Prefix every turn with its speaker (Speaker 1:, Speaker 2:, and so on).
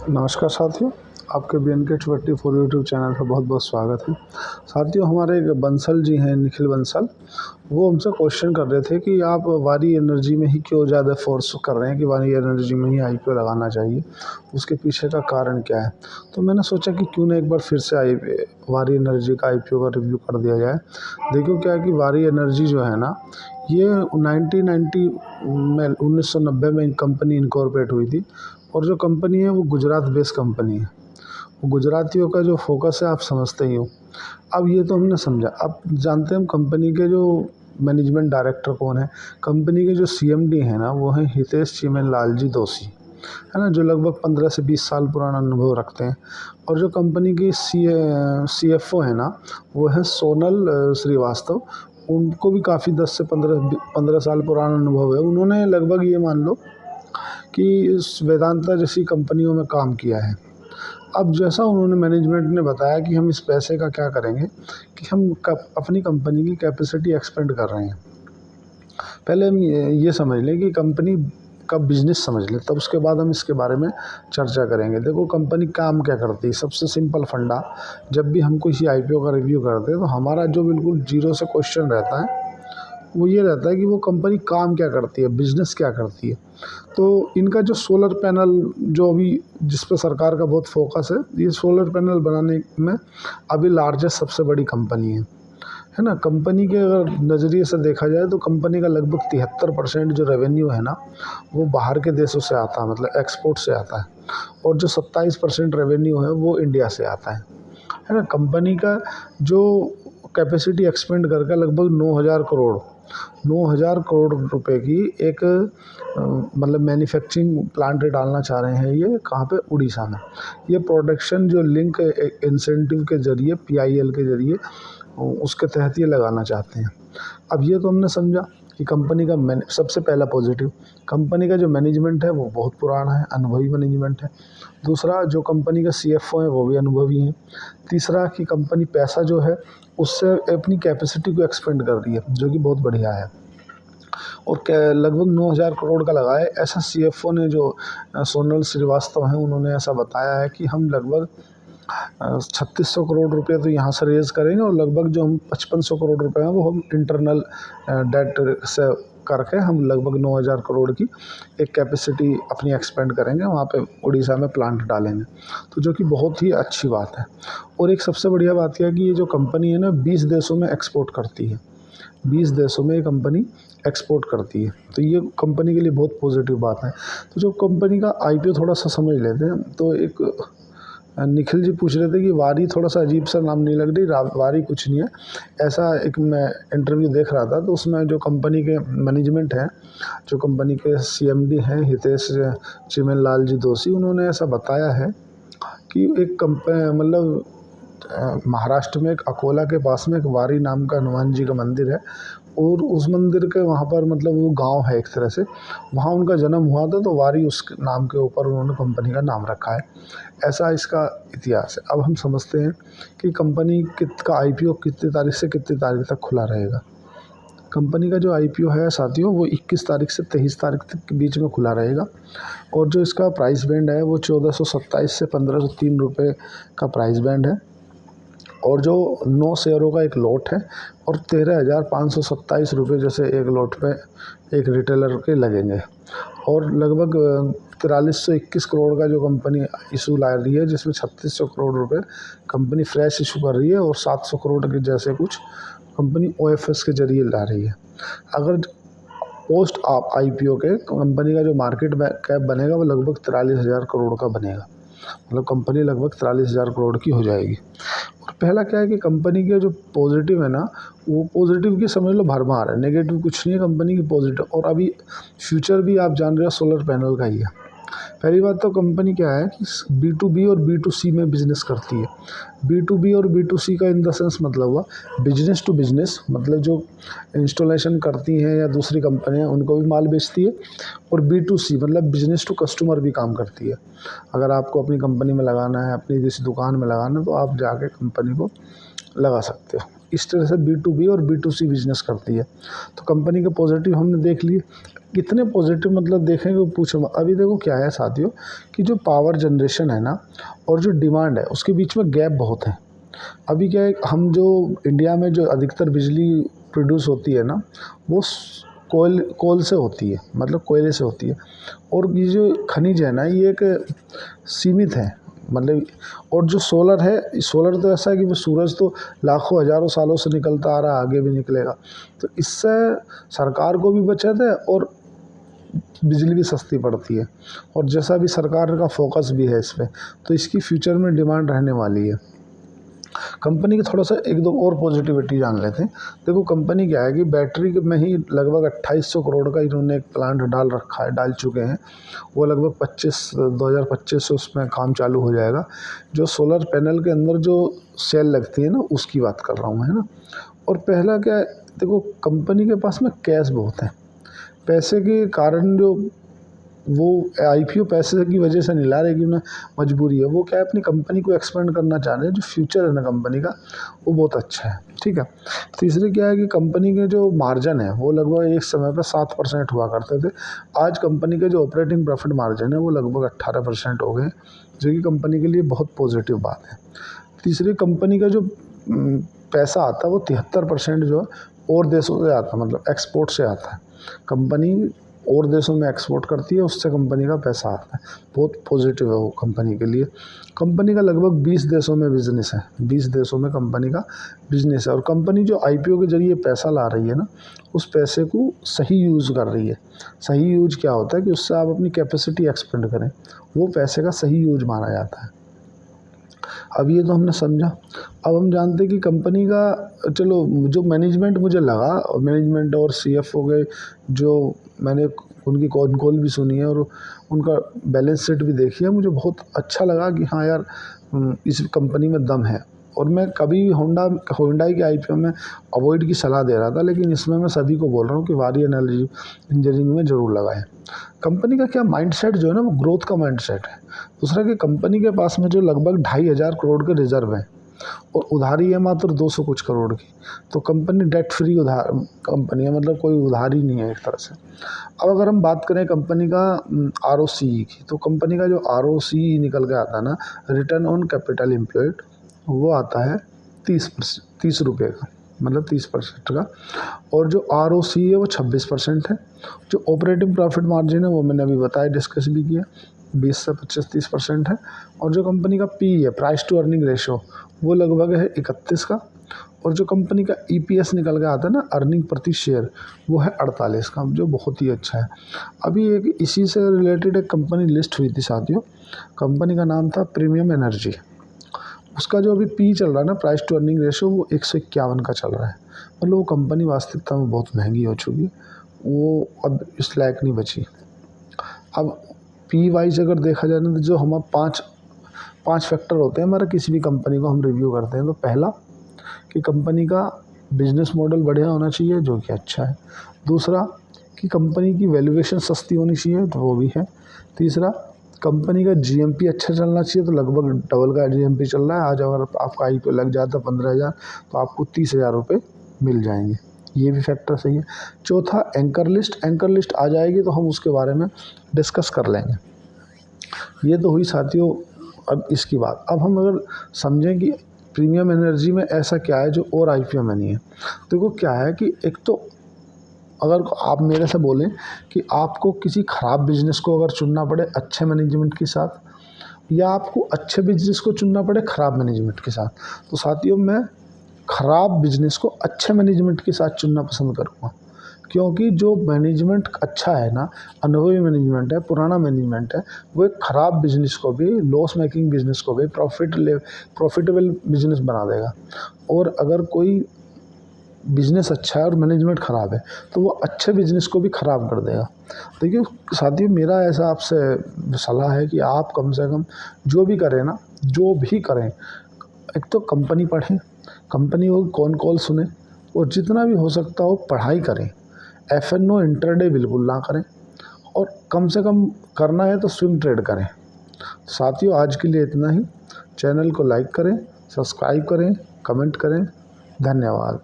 Speaker 1: नमस्कार साथियों, आपके BNK24 यूट्यूब चैनल पर बहुत बहुत स्वागत है। साथियों, हमारे एक बंसल जी हैं, निखिल बंसल, वो हमसे क्वेश्चन कर रहे थे कि आप वारी एनर्जी में ही क्यों ज़्यादा फोर्स कर रहे हैं कि वारी एनर्जी में ही IPO लगाना चाहिए, उसके पीछे का कारण क्या है। तो मैंने सोचा कि क्यों ना एक बार फिर से वारी एनर्जी का IPO का रिव्यू कर दिया जाए। देखो क्या है कि वारी एनर्जी जो है ना, ये 1990 में 1990 में कंपनी इनकॉर्पोरेट हुई थी और जो कंपनी है वो गुजरात बेस्ड कंपनी है। वो गुजरातियों का जो फोकस है आप समझते ही हो। अब ये तो हमने समझा, अब जानते हैं हम कंपनी के जो मैनेजमेंट डायरेक्टर कौन है। कंपनी के जो CMD हैं ना, वो हैं हितेश चिमन जी दोषी, है ना, जो लगभग 15 से 20 साल पुराना अनुभव रखते हैं। और जो कंपनी की CFO है ना, वो है सोनल श्रीवास्तव। उनको भी काफ़ी 10 से 15 साल पुराना अनुभव है। उन्होंने लगभग ये मान लो कि इस वेदांता जैसी कंपनियों में काम किया है। अब जैसा उन्होंने मैनेजमेंट ने बताया कि हम इस पैसे का क्या करेंगे कि हम अपनी कंपनी की कैपेसिटी एक्सपेंड कर रहे हैं। पहले हम ये समझ लें कि कंपनी का बिजनेस समझ लें, तब उसके बाद हम इसके बारे में चर्चा करेंगे। देखो कंपनी काम क्या करती है, सबसे सिंपल फंडा। जब भी हम किसी IPO का रिव्यू करते हैं तो हमारा जो बिल्कुल जीरो से क्वेश्चन रहता है वो ये रहता है कि वो कंपनी काम क्या करती है, बिजनेस क्या करती है। तो इनका जो सोलर पैनल, जो अभी जिस पर सरकार का बहुत फोकस है, ये सोलर पैनल बनाने में अभी लार्जेस्ट सबसे बड़ी कंपनी है ना। कंपनी के अगर नज़रिए से देखा जाए तो कंपनी का लगभग 73% जो रेवेन्यू है ना, वो बाहर के देशों से आता है, मतलब एक्सपोर्ट से आता है। और जो 27% रेवेन्यू है वो इंडिया से आता है ना। कंपनी का जो कैपेसिटी एक्सपेंड करके लगभग 9,000 करोड़ रुपए की एक मतलब मैन्युफैक्चरिंग प्लांट डालना चाह रहे हैं। ये कहाँ पे? उड़ीसा में। ये प्रोडक्शन जो लिंक इंसेंटिव के ज़रिए, PIL के ज़रिए, उसके तहत ये लगाना चाहते हैं। अब ये तो हमने समझा कि कंपनी का सबसे पहला पॉजिटिव, कंपनी का जो मैनेजमेंट है वो बहुत पुराना है, अनुभवी मैनेजमेंट है। दूसरा, जो कंपनी का CFO है वो भी अनुभवी है। तीसरा कि कंपनी पैसा जो है उससे अपनी कैपेसिटी को एक्सपेंड कर रही है, जो कि बहुत बढ़िया है। और लगभग 9,000 करोड़ का लगा है, ऐसा CFO ने, जो सोनल श्रीवास्तव हैं, उन्होंने ऐसा बताया है कि हम लगभग 3600 करोड़ रुपए तो यहाँ से रेज़ करेंगे और लगभग जो हम 5500 करोड़ रुपए हैं वो हम इंटरनल डेट से करके हम लगभग 9,000 करोड़ की एक कैपेसिटी अपनी एक्सपेंड करेंगे, वहाँ पे उड़ीसा में प्लांट डालेंगे। तो जो कि बहुत ही अच्छी बात है। और एक सबसे बढ़िया बात क्या है कि ये जो कंपनी है ना, 20 देशों में एक्सपोर्ट करती है। 20 देशों में ये कंपनी एक्सपोर्ट करती है, तो ये कंपनी के लिए बहुत पॉजिटिव बात है। तो जो कंपनी का IPO थोड़ा सा समझ लेते हैं। तो एक निखिल जी पूछ रहे थे कि वारी थोड़ा सा अजीब सा नाम नहीं लग रही? वारी कुछ नहीं है ऐसा। एक मैं इंटरव्यू देख रहा था तो उसमें जो कंपनी के मैनेजमेंट हैं, जो कंपनी के CMD हैं हितेश चिमन जी दोषी, उन्होंने ऐसा बताया है कि एक मतलब महाराष्ट्र में एक अकोला के पास में एक वारी नाम का हनुमान जी का मंदिर है। और उस मंदिर के वहाँ पर, मतलब वो गांव है एक तरह से, वहाँ उनका जन्म हुआ था, तो वारी उस नाम के ऊपर उन्होंने कंपनी का नाम रखा है। ऐसा इसका इतिहास है। अब हम समझते हैं कि कंपनी का IPO कितनी तारीख से कितनी तारीख तक खुला रहेगा। कंपनी का जो IPO है साथियों, वो 21 तारीख से 23 तारीख तक के बीच में खुला रहेगा। और जो इसका प्राइस बैंड है वो 1427 से 1503 रुपये का प्राइस बैंड है। और जो 9 शेयरों का एक लॉट है और 13,527 रुपये जैसे एक लॉट पे एक रिटेलर के लगेंगे। और लगभग 4321 करोड़ का जो कंपनी इशू ला रही है, जिसमें 3600 करोड़ रुपए कंपनी फ्रेश इशू कर रही है और 700 करोड़ के जैसे कुछ कंपनी OFS के जरिए ला रही है। अगर पोस्ट IPO के कंपनी का जो मार्केट कैप बनेगा वो लगभग 43,000 करोड़ का बनेगा। मतलब कंपनी लगभग 43,000 करोड़ की हो जाएगी। और पहला क्या है कि कंपनी के जो पॉजिटिव है ना, वो पॉजिटिव की समझ लो भरमार है, नेगेटिव कुछ नहीं है कंपनी की, पॉजिटिव। और अभी फ्यूचर भी आप जान रहे हो सोलर पैनल का ही है। पहली बात तो कंपनी क्या है कि B2B और B2C में बिजनेस करती है। B2B और B2C का इन द सेंस मतलब हुआ बिजनेस टू बिजनेस, मतलब जो इंस्टॉलेशन करती हैं या दूसरी कंपनियां उनको भी माल बेचती है। और B2C मतलब बिजनेस टू कस्टमर भी काम करती है। अगर आपको अपनी कंपनी में लगाना है, अपनी किसी दुकान में लगाना है, तो आप जाके कंपनी को लगा सकते हो। इस तरह से B2B और B2C बिजनेस करती है। तो कंपनी के पॉजिटिव हमने देख लिए। इतने पॉजिटिव मतलब देखेंगे पूछो मत। अभी देखो क्या है साथियों कि जो पावर जनरेशन है ना और जो डिमांड है उसके बीच में गैप बहुत है। अभी क्या है, हम जो इंडिया में जो अधिकतर बिजली प्रोड्यूस होती है ना वो कोल से होती है, मतलब कोयले से होती है। और ये जो खनिज है ना ये एक सीमित है, मतलब। और जो सोलर है, सोलर तो ऐसा है कि वो सूरज तो लाखों हज़ारों सालों से निकलता आ रहा है, आगे भी निकलेगा। तो इससे सरकार को भी बचत है और बिजली भी सस्ती पड़ती है। और जैसा भी सरकार का फोकस भी है इस पे, तो इसकी फ्यूचर में डिमांड रहने वाली है। कंपनी के थोड़ा सा एक दो और पॉजिटिविटी जान लेते हैं। देखो कंपनी क्या है कि बैटरी में ही लगभग 2800 करोड़ का इन्होंने एक प्लांट डाल चुके हैं। वो लगभग 2025 से उसमें काम चालू हो जाएगा। जो सोलर पैनल के अंदर जो सेल लगती है ना उसकी बात कर रहा हूँ मैं, है ना। और पहला क्या है, देखो कंपनी के पास में कैश बहुत है। पैसे के कारण जो वो आईपीओ पैसे की वजह से नहीं ला रहे कि उन्हें मजबूरी है। वो क्या है, अपनी कंपनी को एक्सपेंड करना चाह रहे हैं। जो फ्यूचर है ना कंपनी का वो बहुत अच्छा है, ठीक है। तीसरी क्या है कि कंपनी के जो मार्जिन है वो लगभग एक समय पर 7% हुआ करते थे। आज कंपनी के जो ऑपरेटिंग प्रॉफिट मार्जिन है वो लगभग 18% हो गए, जो कि कंपनी के लिए बहुत पॉजिटिव बात है। तीसरी, कंपनी का जो पैसा आता है वो 73% जो है और देशों से आता है, मतलब एक्सपोर्ट से आता है। कंपनी और देशों में एक्सपोर्ट करती है, उससे कंपनी का पैसा आता है। बहुत पॉजिटिव है वो कंपनी के लिए। कंपनी का लगभग 20 देशों में बिजनेस है, 20 देशों में कंपनी का बिजनेस है। और कंपनी जो आईपीओ के जरिए पैसा ला रही है ना उस पैसे को सही यूज़ कर रही है। सही यूज क्या होता है कि उससे आप अपनी कैपेसिटी एक्सपेंड करें, वो पैसे का सही यूज माना जाता है। अब ये तो हमने समझा। अब हम जानते हैं कि कंपनी का, चलो जो मैनेजमेंट मुझे लगा, मैनेजमेंट और सीएफ हो गए, जो मैंने उनकी कॉल भी सुनी है और उनका बैलेंस शीट भी देखी है, मुझे बहुत अच्छा लगा कि हाँ यार इस कंपनी में दम है। और मैं कभी होंडाई के आईपीओ में अवॉइड की सलाह दे रहा था, लेकिन इसमें मैं सभी को बोल रहा हूँ कि वारी एनर्जी इंजीनियरिंग में ज़रूर लगाएं। कंपनी का क्या माइंडसेट जो है ना वो ग्रोथ का माइंडसेट है। दूसरा कि कंपनी के पास में जो लगभग 2500 करोड़ के रिजर्व हैं और उधारी है मात्र 200 कुछ करोड़ की। तो कंपनी डेट फ्री कंपनी है, मतलब कोई उधारी नहीं है एक तरह से। अब अगर हम बात करें कंपनी का आरओसीई की, तो कंपनी का जो आरओसीई निकल के आता है ना, रिटर्न ऑन कैपिटल एम्प्लॉयड, वो आता है 30 रुपये का, मतलब 30% का। और जो आरओसी है वो 26% है। जो ऑपरेटिंग प्रॉफिट मार्जिन है वो मैंने अभी बताया, डिस्कस भी किया, 20 से 25-30% है। और जो कंपनी का पी है, प्राइस टू अर्निंग रेशो, वो लगभग है 31 का। और जो कंपनी का ईपीएस निकल के आता है ना, अर्निंग प्रति शेयर, वो है 48 का, जो बहुत ही अच्छा है। अभी एक इसी से रिलेटेड एक कंपनी लिस्ट हुई थी साथियों, कंपनी का नाम था प्रीमियम एनर्जी। उसका जो अभी पी चल रहा है ना, प्राइस टू अर्निंग रेशो, वो 151 का चल रहा है। मतलब वो कंपनी वास्तविकता में बहुत महंगी हो चुकी है, वो अब इस लायक नहीं बची। अब पी वाइज अगर देखा जाए ना, तो जो हमारे पाँच फैक्टर होते हैं हमारा, किसी भी कंपनी को हम रिव्यू करते हैं। तो पहला कि कंपनी का बिजनेस मॉडल बढ़िया होना चाहिए, जो कि अच्छा है। दूसरा कि कंपनी की वैल्यूएशन सस्ती होनी चाहिए, तो वो भी है। तीसरा, कंपनी का जीएमपी अच्छा चलना चाहिए, तो लगभग डबल का जीएमपी चल रहा है। आज अगर आपका आईपीओ लग जाता 15,000 तो आपको 30,000 रुपये मिल जाएंगे, ये भी फैक्टर सही है। चौथा, एंकर लिस्ट आ जाएगी तो हम उसके बारे में डिस्कस कर लेंगे। ये तो हुई साथियों अब इसकी बात। अब हम अगर समझें कि प्रीमियम एनर्जी में ऐसा क्या है जो और आईपीओ में नहीं है। देखो क्या है कि एक तो अगर आप मेरे से बोलें कि आपको किसी ख़राब बिजनेस को अगर चुनना पड़े अच्छे मैनेजमेंट के साथ, या आपको अच्छे बिजनेस को चुनना पड़े ख़राब मैनेजमेंट के साथ, तो साथियों मैं ख़राब बिजनेस को अच्छे मैनेजमेंट के साथ चुनना पसंद करूँगा। क्योंकि जो मैनेजमेंट अच्छा है ना, अनुभवी मैनेजमेंट है, पुराना मैनेजमेंट है, वो एक ख़राब बिजनेस को भी, लॉस मेकिंग बिजनेस को भी प्रॉफिटेबल बिजनेस बना देगा। और अगर कोई बिज़नेस अच्छा है और मैनेजमेंट ख़राब है तो वो अच्छे बिज़नेस को भी ख़राब कर देगा। देखिए साथियों, मेरा ऐसा आपसे सलाह है कि आप कम से कम जो भी करें ना, जो भी करें, एक तो कंपनी पढ़ें, कंपनी को कौन कॉल सुने, और जितना भी हो सकता हो पढ़ाई करें। एफएनओ इंटरडे बिल्कुल ना करें, और कम से कम करना है तो स्विंग ट्रेड करें। साथियों आज के लिए इतना ही। चैनल को लाइक करें, सब्सक्राइब करें, कमेंट करें। धन्यवाद।